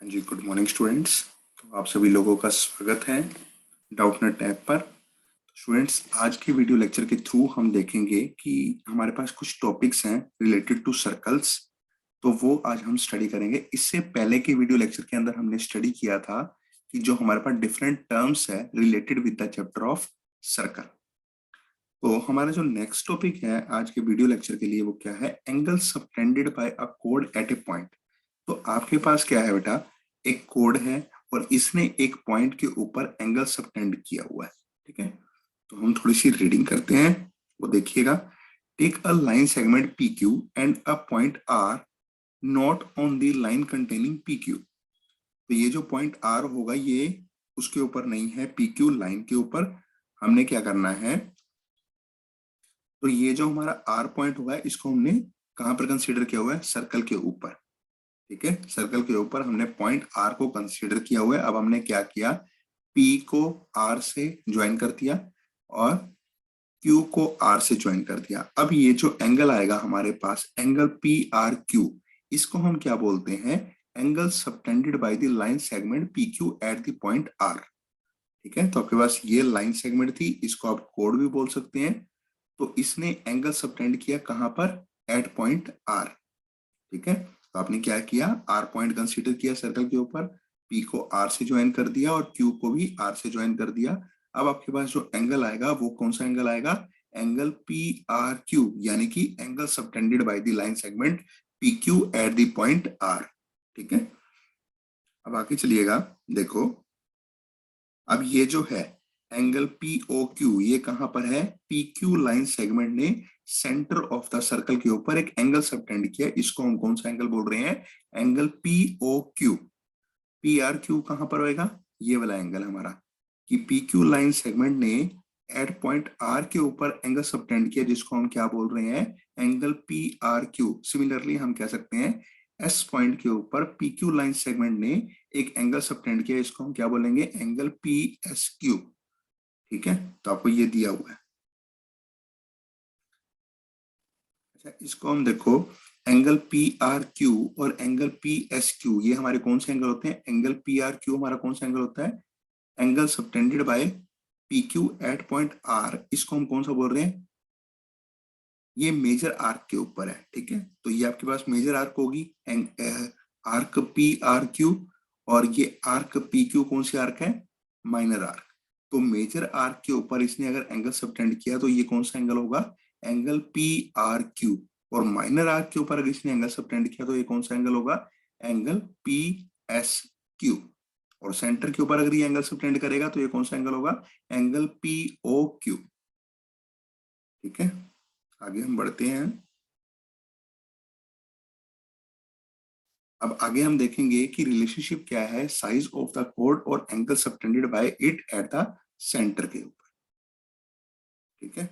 हाँ जी, good morning students. तो आप सभी लोगों का स्वागत है डाउटनेट ऐप पर। स्टूडेंट्स, आज के वीडियो लेक्चर के थ्रू हम देखेंगे कि हमारे पास कुछ टॉपिक्स हैं रिलेटेड टू सर्कल्स, तो वो आज हम स्टडी करेंगे। इससे पहले के वीडियो लेक्चर के अंदर हमने स्टडी किया था कि जो हमारे पास डिफरेंट टर्म्स है related with the chapter of circle. तो हमारा जो नेक्स्ट टॉपिक है आज के वीडियो लेक्चर के लिए वो क्या है? एंगल सबटेंडेड बाय अ कोड एट ए पॉइंट। तो आपके पास क्या है बेटा? एक कोड है और इसने एक पॉइंट के ऊपर एंगल सबटेंड किया हुआ है। ठीक है, तो हम थोड़ी सी रीडिंग करते हैं, वो देखिएगा। Take a line segment P Q and a point R not on the line containing P Q. तो ये जो पॉइंट आर होगा ये उसके ऊपर नहीं है, पी क्यू लाइन के ऊपर। हमने क्या करना है? तो ये जो हमारा आर पॉइंट होगा इसको हमने कहां पर कंसीडर किया हुआ है? सर्कल के ऊपर। ठीक है, सर्कल के ऊपर हमने पॉइंट आर को कंसीडर किया हुआ है। अब हमने क्या किया? पी को आर से ज्वाइन कर दिया और क्यू को आर से ज्वाइन कर दिया। अब ये जो एंगल आएगा हमारे पास, एंगल पी आर क्यू, इसको हम क्या बोलते हैं? Angle subtended by the line segment P Q at the point R. ठीक है, तो आपके पास ये लाइन सेगमेंट थी, इसको आप कोड भी बोल सकते हैं। तो इसने एंगल सबटेंड किया कहां पर? At point R. ठीक है, तो आपने क्या किया? आर पॉइंट कंसीडर किया सर्कल के ऊपर, पी को आर से ज्वाइन कर दिया और क्यू को भी आर से ज्वाइन कर दिया। अब आपके पास जो एंगल आएगा वो कौन सा एंगल आएगा? एंगल पी आर क्यू, यानी कि angle subtended by the line segment P Q at the point R. ठीक है, अब आगे चलिएगा। देखो, अब ये जो है एंगल पी ओ क्यू, ये कहां पर है? पी क्यू लाइन सेगमेंट ने सेंटर ऑफ द सर्कल के ऊपर एक एंगल सबटेंड किया। इसको हम कौन सा एंगल बोल रहे हैं? Angle P O Q. P R Q कहां पर होएगा? ये वाला एंगल हमारा, कि पी क्यू लाइन सेगमेंट ने एट पॉइंट आर के ऊपर एंगल सबटेंड किया, जिसको हम क्या बोल रहे हैं? Angle P R Q. Similarly हम कह सकते हैं एस पॉइंट के ऊपर पी क्यू लाइन सेगमेंट ने एक एंगल सबटेंड किया, इसको हम क्या बोलेंगे? Angle P S Q. ठीक है, तो आपको ये दिया हुआ है। अच्छा, इसको हम देखो, एंगल पी आर क्यू और एंगल पी एस क्यू, ये हमारे कौन से एंगल होते हैं? एंगल पी आर क्यू हमारा कौन सा एंगल होता है? Angle subtended by P Q at point R. इसको हम कौन सा बोल रहे हैं? ये मेजर आर्क के ऊपर है। ठीक है, तो ये आपके पास मेजर आर्क होगी, आर्क पी आर क्यू, और ये आर्क पी क्यू कौन सी आर्क है? Minor arc. तो मेजर आर्क के ऊपर इसने अगर एंगल सबटेंड किया तो ये कौन सा एंगल होगा? Angle P R Q. और माइनर आर्क के ऊपर अगर इसने एंगल सबटेंड किया तो ये कौन सा एंगल होगा? Angle P S Q. और सेंटर के ऊपर अगर ये एंगल सबटेंड करेगा तो ये कौन सा एंगल होगा? Angle P O Q. ठीक है, आगे हम बढ़ते हैं। अब आगे हम देखेंगे कि रिलेशनशिप क्या है साइज ऑफ द कोड और angle subtended bye it at the centre के ऊपर। ठीक है,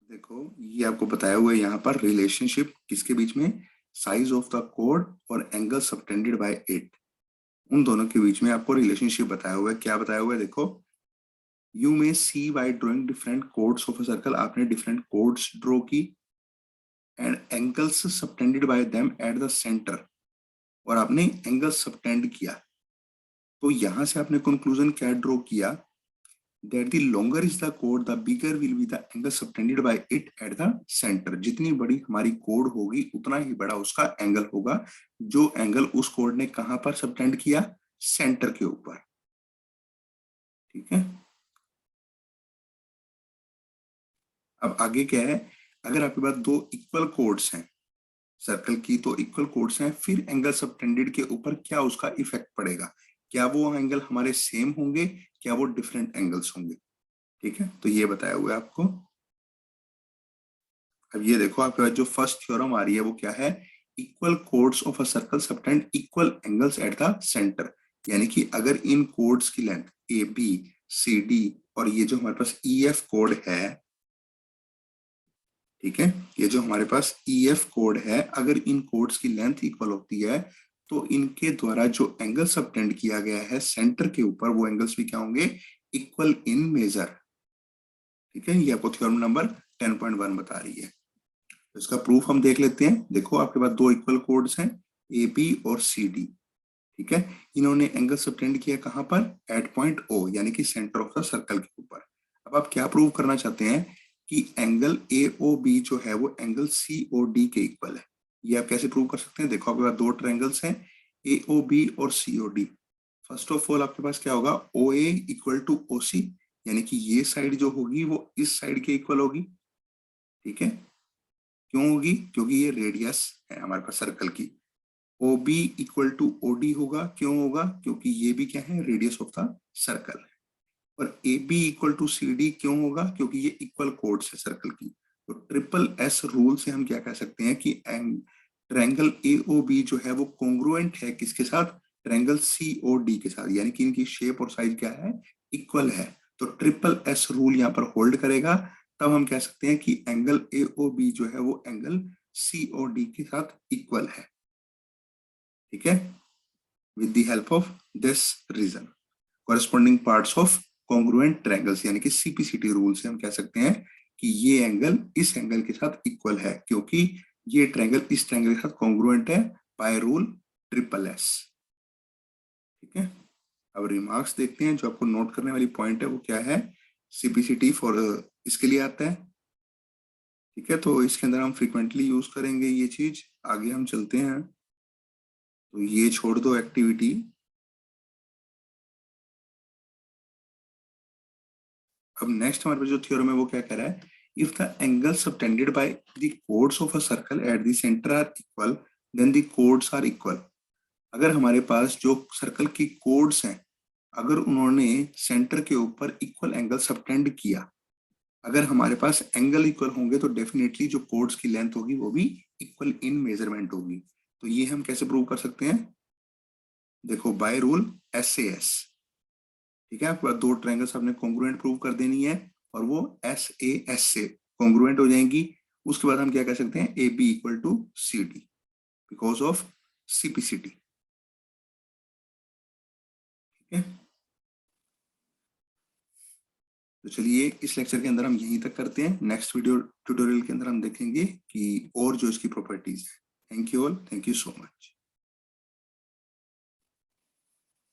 देखो ये आपको बताया हुआ है यहाँ पर रिलेशनशिप किसके बीच में? साइज ऑफ द कोड और एंगल सबटेंडेड बाय इट, उन दोनों के बीच में आपको रिलेशनशिप बताया हुआ है। क्या बताया हुआ है? देखो, you may see by drawing different chords of a circle. आपने डिफरेंट कोड्स ड्रॉ की and angles subtended by them at the centre, और आपने एंगल सबटेंड किया। तो यहां से आपने कंक्लूजन क्या ड्रॉ किया? that the longer is the chord, the bigger will be the angle subtended by it at the center। जितनी बड़ी हमारी कोड होगी उतना ही बड़ा उसका एंगल होगा, जो एंगल उस कोड ने कहां पर सबटेंड किया? सेंटर के ऊपर। ठीक है, अब आगे क्या है? अगर आपके पास दो इक्वल कोड्स हैं सर्कल की, तो इक्वल कोड्स हैं, फिर एंगल सबटेंडेड के ऊपर क्या उसका इफेक्ट पड़ेगा? क्या वो एंगल हमारे सेम होंगे? क्या वो डिफरेंट एंगल्स होंगे? ठीक है, तो ये बताया हुआ है आपको। अब ये देखो, आपके पास जो फर्स्ट थ्योरम आ रही है वो क्या है? Equal chords of a circle subtend equal angles at the centre. यानी कि अगर इन कोड्स की length A B C D और ये जो हमारे पास ई एफ कोड है, ठीक है, ये जो हमारे पास ई एफ कोड है, अगर इन कोड्स की लेंथ इक्वल होती है तो इनके द्वारा जो एंगल सबटेंड किया गया है सेंटर के ऊपर, वो एंगल्स भी क्या होंगे? Equal in measure. ठीक है, ये आपको थ्योरम नंबर 10.1 बता रही है। तो इसका प्रूफ हम देख लेते हैं। देखो आपके पास दो इक्वल कोड्स हैं, ए बी और सी डी। ठीक है, इन्होंने एंगल सबटेंड किया कहाँ पर, एट पॉइंट ओ, यानी कि सेंटर ऑफ द सर्कल के ऊपर। अब आप क्या प्रूव करना चाहते हैं कि एंगल ए ओ बी जो है वो एंगल सी ओ डी के इक्वल है। ये आप कैसे प्रूव कर सकते हैं? देखो आपके पास दो ट्रायंगल्स हैं, ए ओ बी और C O D. First of all आपके पास क्या होगा, ओ ए इक्वल टू ओ सी, यानी कि ये साइड जो होगी वो इस साइड के इक्वल होगी। ठीक है, क्यों होगी? क्योंकि ये रेडियस है हमारे पास सर्कल की। O B equal to O D होगा, क्यों होगा? क्योंकि ये भी क्या है, रेडियस ऑफ द सर्कल है। और A B equal to C D क्यों होगा? क्योंकि ये इक्वल कोड्स है सर्कल की। तो ट्रिपल एस रूल से हम क्या कह सकते हैं कि ट्रायंगल ए ओ बी जो है वो कॉन्ग्रुएंट है किसके साथ, ट्रायंगल सी ओ डी के साथ, यानी कि इनकी शेप और साइज क्या है, इक्वल है। तो ट्रिपल एस रूल यहाँ पर होल्ड करेगा, तब हम कह सकते हैं कि एंगल ए ओ बी जो है वो एंगल सी ओ डी के साथ इक्वल है। ठीक है, with the help of this reason, corresponding parts of congruent triangles, यानी कि सीपीसीटी रूल से हम कह सकते हैं कि ये एंगल इस एंगल के साथ इक्वल है, क्योंकि ये ट्रायंगल इस ट्रायंगल के साथ कॉन्ग्रुएंट है बाय रूल ट्रिपल एस। ठीक है, अब रिमार्क्स देखते हैं। जो आपको नोट करने वाली पॉइंट है वो क्या है, सीपीसीटी फॉर इसके लिए आता है। ठीक है, तो इसके अंदर हम फ्रीक्वेंटली यूज करेंगे ये चीज। आगे हम चलते हैं, तो ये छोड़ दो एक्टिविटी। अब नेक्स्ट हमारे पास जो थ्योरम है वो क्या कह रहा है, if the angle subtended by the chords of a circle at the centre are equal then the chords are equal. अगर हमारे पास जो सर्कल की कोड्स हैं, अगर उन्होंने सेंटर के ऊपर इक्वल एंगल सबटेंड किया, अगर हमारे पास एंगल इक्वल होंगे तो डेफिनेटली जो कोड्स की लेंथ होगी वो भी इक्वल इन मेजरमेंट होगी। तो ये हम कैसे प्रूव कर सकते हैं? देखो, by rule S A S. ठीक है, आपके पास दो ट्रायंगल्स आपने कॉन्ग्रुएंट प्रूव कर देनी है, और वो एस ए एस से कॉन्ग्रुएंट हो जाएंगी। उसके बाद हम क्या कह सकते हैं, A B equal to C D because of CPCT. ठीक है, तो चलिए इस लेक्चर के अंदर हम यहीं तक करते हैं। नेक्स्ट वीडियो ट्यूटोरियल के अंदर हम देखेंगे कि और जो इसकी प्रॉपर्टीज है। Thank you all, thank you so much.